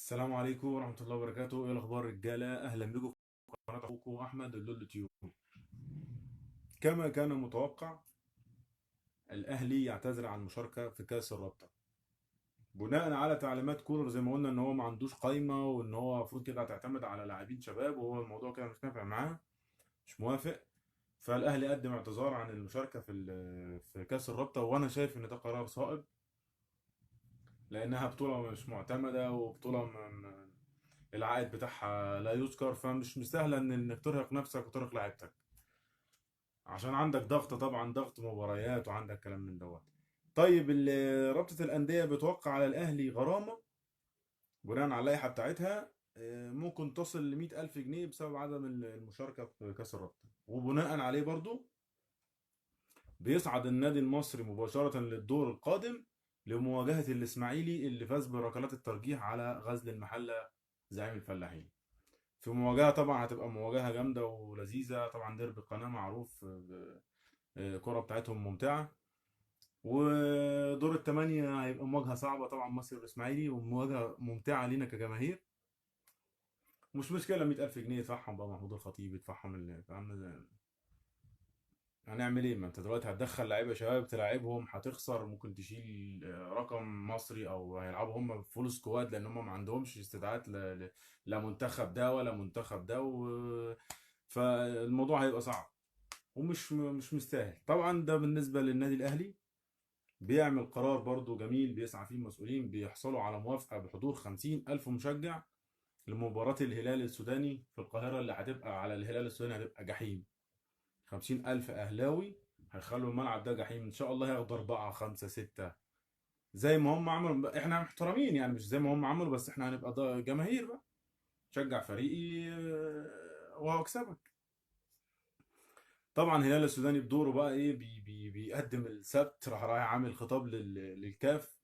السلام عليكم ورحمة الله وبركاته. ايه الاخبار رجالة؟ اهلا بكم في قناة اخوكم احمد اللول تيوب. كما كان متوقع، الاهلي يعتذر عن المشاركة في كأس الرابطة بناء على تعليمات كولر، زي ما قلنا ان هو ما عندوش قايمة وان هو المفروض كده هتعتمد على لاعبين شباب، وهو الموضوع كده مش نافع معاه، مش موافق. فالاهلي قدم اعتذار عن المشاركة في كأس الرابطة، وانا شايف ان ده قرار صائب، لانها بطولة مش معتمدة وبطولة العائد بتاعها لا يذكر، فمش مستاهله انك ترهق نفسك وترهق لعيبتك، عشان عندك ضغط، طبعا ضغط مباريات وعندك كلام من دوت. طيب رابطه الانديه بتوقع على الاهلي غرامه بناء على اللائحه بتاعتها، ممكن تصل ل 100,000 جنيه بسبب عدم المشاركه في كاس الرابطه، وبناء عليه برضو بيصعد النادي المصري مباشره للدور القادم لمواجهه الاسماعيلي اللي فاز بركلات الترجيح على غزل المحله زعيم الفلاحين. في مواجهة طبعا هتبقى مواجهة جامدة ولذيذة، طبعا ديربي القناة معروف، الكرة بتاعتهم ممتعة. ودور الثمانية هيبقى مواجهة صعبة طبعا، مصر والإسماعيلي، ومواجهة ممتعة لينا كجماهير. مش مشكلة 100,000 جنيه يدفعهم بقى محمود الخطيب، يدفعهم هنعمل ايه؟ ما انت دلوقتي هتدخل لعيبة شباب تلعبهم، هتخسر، ممكن تشيل رقم مصري، او هيلعبوا هم فول سكواد لان هم ما عندهمش استدعاءات لا منتخب ده ولا منتخب ده فالموضوع هيبقى صعب ومش مستاهل طبعا. ده بالنسبة للنادي الأهلي، بيعمل قرار برضو جميل بيسعى فيه المسؤولين، بيحصلوا على موافقة بحضور 50,000 مشجع لمباراة الهلال السوداني في القاهرة، اللي هتبقى على الهلال السوداني هتبقى جحيم. 50,000 أهلاوي هيخلوا الملعب ده جحيم، إن شاء الله ياخدوا 4 5 6 زي ما هم عملوا. إحنا محترمين يعني، مش زي ما هم عملوا، بس إحنا هنبقى جماهير بقى، شجع فريقي وهكسبك. طبعا الهلال السوداني بدوره بقى ايه، بيقدم السبت، رايح عامل خطاب للكاف،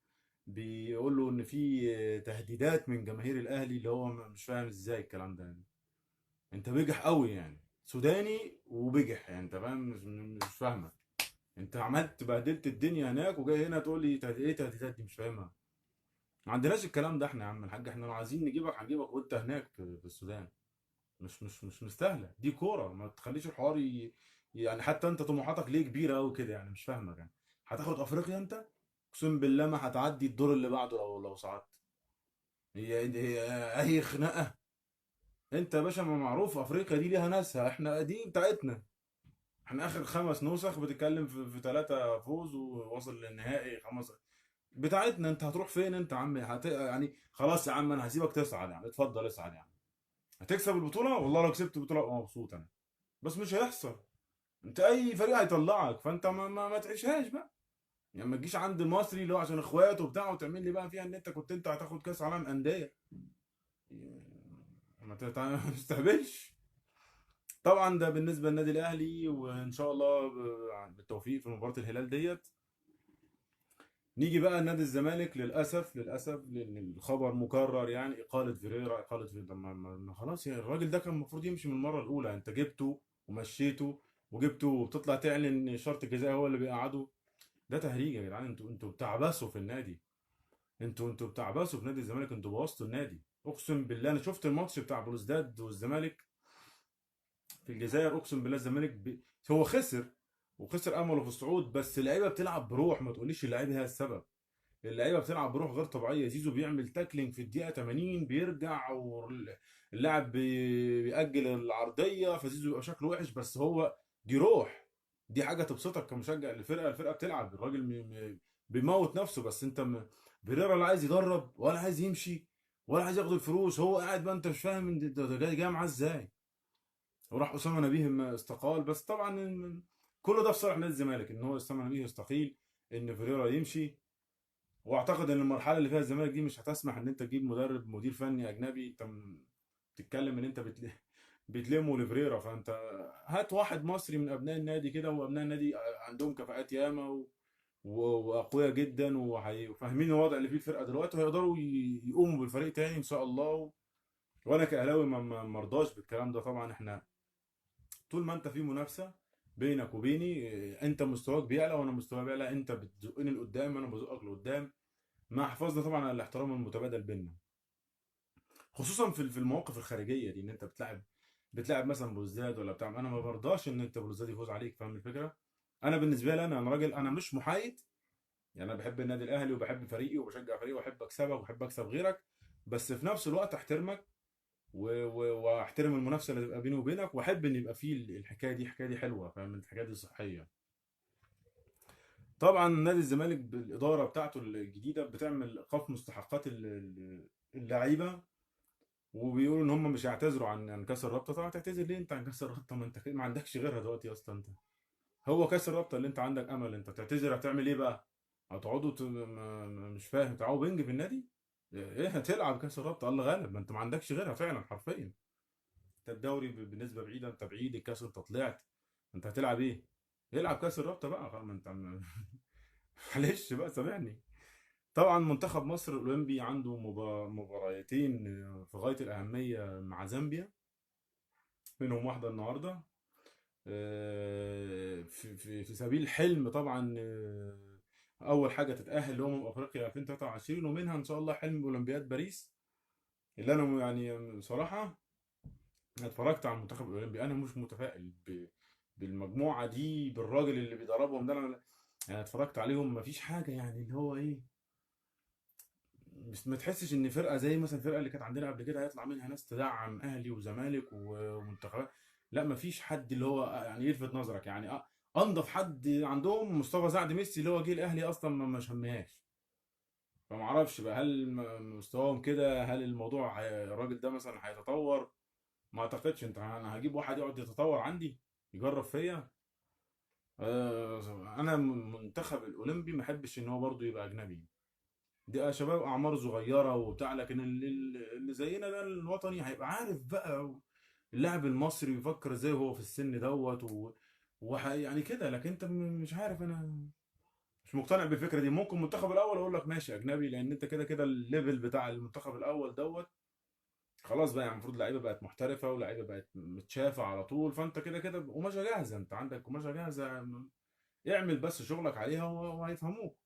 بيقول له ان في تهديدات من جماهير الاهلي، اللي هو مش فاهم ازاي الكلام ده يعني. انت بجح قوي يعني، سوداني وبجح يعني، انت فاهم؟ مش فاهمك. انت عملت بهدلت الدنيا هناك، وجاي هنا تقول لي ايه تهديدات دي؟ مش فاهمها. ما عندناش الكلام ده احنا يا عم الحاج، احنا لو عايزين نجيبك هنجيبك وانت هناك في السودان. مش مستاهله، دي كوره، ما تخليش الحوار يعني حتى انت طموحاتك ليه كبيره قوي كده يعني؟ مش فاهمك يعني. هتاخد افريقيا انت؟ اقسم بالله ما هتعدي الدور اللي بعده لو صعدت. هي اي خناقه. انت يا باشا، ما معروف افريقيا دي ليها ناسها، احنا دي بتاعتنا. احنا اخر 5 نسخ بتتكلم في 3 فوز وواصل للنهائي 5 بتاعتنا. انت هتروح فين انت يا عم؟ يعني خلاص يا عم، انا هسيبك تصعد يعني، اتفضل اصعد يعني. هتكسب البطوله؟ والله لو كسبت البطوله ابقى مبسوط انا، بس مش هيحصل. انت اي فريق هيطلعك، فانت ما تعيشهاش بقى يعني. ما تجيش عند المصري اللي هو عشان اخواته وبتاع وتعمل لي بقى فيها ان انت كنت انت هتاخد كاس عالم انديه. ما تستهبلش. طبعا ده بالنسبه للنادي الاهلي، وان شاء الله بالتوفيق في مباراه الهلال ديت. نيجي بقى نادي الزمالك، للاسف لان الخبر مكرر يعني، اقاله فيريرا، اقاله فيريرا. طب خلاص يا الراجل ده كان المفروض يمشي من المره الاولى. انت جبته ومشيته، وجبته وبتطلع تعلن شرط الجزاء هو اللي بيقعده. ده تهريج يا جدعان، انتوا بتعبثوا في النادي. انتوا بتعبثوا في نادي الزمالك، انتوا بوظتوا النادي. اقسم بالله انا شفت الماتش بتاع بلوزداد والزمالك في الجزائر، اقسم بالله الزمالك هو خسر، وخسر امله في الصعود، بس اللعيبه بتلعب بروح، ما تقوليش اللعيبه هي السبب. اللعيبه بتلعب بروح غير طبيعيه. زيزو بيعمل تاكلينج في الدقيقه 80، بيرجع واللاعب بيأجل العرضيه، فزيزو يبقى شكله وحش، بس هو دي روح، دي حاجه تبسطك كمشجع للفرقه. الفرقه بتلعب، الراجل بيموت نفسه، بس انت فيريرا لا عايز يدرب ولا عايز يمشي ولا عايز ياخد الفلوس، هو قاعد بقى، انت مش فاهم ده جاي معاه ازاي. وراح اسامه نبيه استقال، بس طبعا كله ده في صالح نادي الزمالك، ان هو اسامه نبيه يستقيل، ان فيريرا يمشي. واعتقد ان المرحله اللي فيها الزمالك دي مش هتسمح ان انت تجيب مدير فني اجنبي. انت بتتكلم ان انت بتلمه لفريرا، فانت هات واحد مصري من ابناء النادي كده، وابناء النادي عندهم كفاءات ياما واقوياء جدا، وفاهمين الوضع اللي فيه الفرقه دلوقتي، وهيقدروا يقوموا بالفريق تاني ان شاء الله. وانا كاهلاوي ما مرضاش بالكلام ده طبعا. احنا طول ما انت في منافسه بينك وبيني، انت مستواك بيعلى وانا مستواي بيعلى، انت بتزقني لقدام انا بزقك لقدام، مع حفاظنا طبعا على الاحترام المتبادل بيننا. خصوصا في المواقف الخارجيه دي، ان انت بتلعب مثلا بلوزداد ولا بتاع. انا ما برضاش ان انت بلوزداد يفوز عليك، فاهم الفكره؟ انا بالنسبه لي انا راجل، انا مش محايد. يعني انا بحب النادي الاهلي وبحب فريقي وبشجع فريقي واحب اكسبك واحب اكسب غيرك، بس في نفس الوقت احترمك واحترم المنافسه اللي تبقى بيني وبينك، واحب ان يبقى في الحكايه دي حلوه، فاهم؟ الحكايه دي صحيه. طبعا نادي الزمالك بالاداره بتاعته الجديده بتعمل ايقاف مستحقات اللعيبه، وبيقولوا ان هم مش هيعتذروا عن كاس الرابطه. طبعا تعتذر ليه انت عن كاس الرابطه؟ ما انت ما عندكش غيرها دلوقتي اصلا. انت هو كاس الرابطه اللي انت عندك امل انت تعتذر، هتعمل ايه بقى؟ هتقعدوا مش فاهم تلعبوا بينج في النادي؟ ايه هتلعب كاس الرابطه الله غالب، ما انت ما عندكش غيرها فعلا حرفيا. انت الدوري بالنسبه بعيده، انت بعيد، الكاس انت طلعت، انت هتلعب ايه؟ يلعب كاس الرابطه بقى خلاص، ما انت معلش بقى سامعني. طبعا منتخب مصر الاولمبي عنده مباراتين في غايه الاهميه مع زامبيا، منهم واحده النهارده. في سبيل الحلم طبعا. اول حاجه تتاهل لامم افريقيا 2023، ومنها ان شاء الله حلم اولمبياد باريس. اللي انا يعني بصراحه اتفرجت على المنتخب الاولمبي، انا مش متفائل بالمجموعه دي، بالراجل اللي بيدربهم ده. انا يعني اتفرجت عليهم مفيش حاجه، يعني اللي هو ايه، مش ما تحسش ان فرقه زي مثلا الفرقه اللي كانت عندنا قبل كده هيطلع منها ناس تدعم اهلي وزمالك ومنتخبات. لا مفيش حد اللي هو يعني يلفت نظرك. يعني انضف حد عندهم مصطفى سعد ميسي اللي هو جه الاهلي اصلا ما شمهاش. فما اعرفش بقى هل مستواهم كده، هل الموضوع الراجل ده مثلا هيتطور؟ ما اعتقدش. انا هجيب واحد يقعد يتطور عندي يجرب فيا؟ انا منتخب الاولمبي ما احبش ان هو برضه يبقى اجنبي. دي شباب اعمار صغيره وبتاع، لكن اللي زينا ده الوطني هيبقى عارف بقى اللاعب المصري بيفكر ازاي وهو في السن دوت يعني كده. لكن انت مش عارف. انا مش مقتنع بالفكره دي. ممكن المنتخب الاول اقول لك ماشي اجنبي، لان انت كده كده الليفل بتاع المنتخب الاول دوت خلاص بقى. يعني المفروض لعيبه بقت محترفه ولعيبه بقت متشافه على طول، فانت كده كده قماشه جاهزه، انت عندك قماشه جاهزه. اعمل بس شغلك عليها وهيفهموك.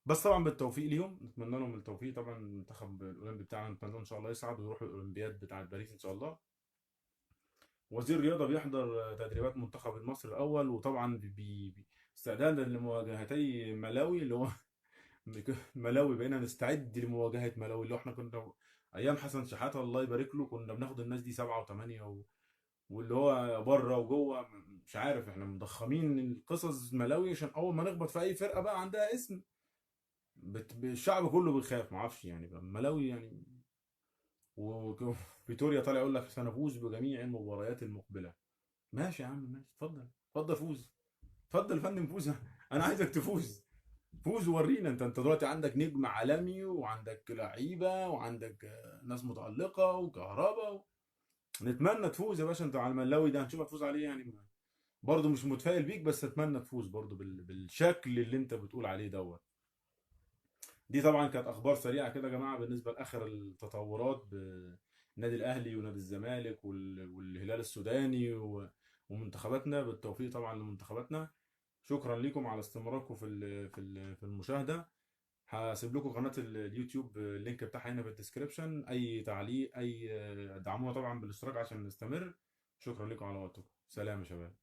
بس طبعا بالتوفيق ليهم، نتمنى لهم التوفيق. طبعا المنتخب الاولمبي بتاعنا نتمنى له ان شاء الله يصعد ويروح الاولمبياد بتاعه باريس ان شاء الله. وزير الرياضه بيحضر تدريبات منتخب مصر الاول، وطبعا استعدادا لمواجهتي ملاوي اللي هو ملاوي. بقينا نستعد لمواجهه ملاوي، اللي هو احنا كنا ايام حسن شحاته الله يبارك له كنا بناخد الناس دي سبعه وثمانيه واللي هو بره وجوه. مش عارف احنا مضخمين القصص ملاوي عشان اول ما نخبط في اي فرقه بقى عندها اسم الشعب كله بيخاف. ما اعرفش يعني بقى ملاوي يعني. وفيتوريا طالع يقول لك سنفوز بجميع المباريات المقبله. ماشي يا عم ماشي، اتفضل اتفضل فوز. اتفضل يا فندم فوز. انا عايزك تفوز. فوز وورينا. انت دلوقتي عندك نجم عالمي وعندك لعيبه وعندك ناس متالقه وكهرباء. نتمنى تفوز يا باشا. انت على الملاوي ده هنشوفك تفوز عليه يعني. برضه مش متفائل بيك، بس اتمنى تفوز برضه بالشكل اللي انت بتقول عليه دوت. دي طبعا كانت اخبار سريعه كده يا جماعه بالنسبه لاخر التطورات بالنادي الاهلي ونادي الزمالك والهلال السوداني ومنتخباتنا. بالتوفيق طبعا لمنتخباتنا. شكرا لكم على استمراركم في المشاهده. هسيب لكم قناه اليوتيوب اللينك بتاعها هنا في الديسكربشن. اي تعليق اي دعمونا طبعا بالاشتراك عشان نستمر. شكرا لكم على وقتكم. سلام يا شباب.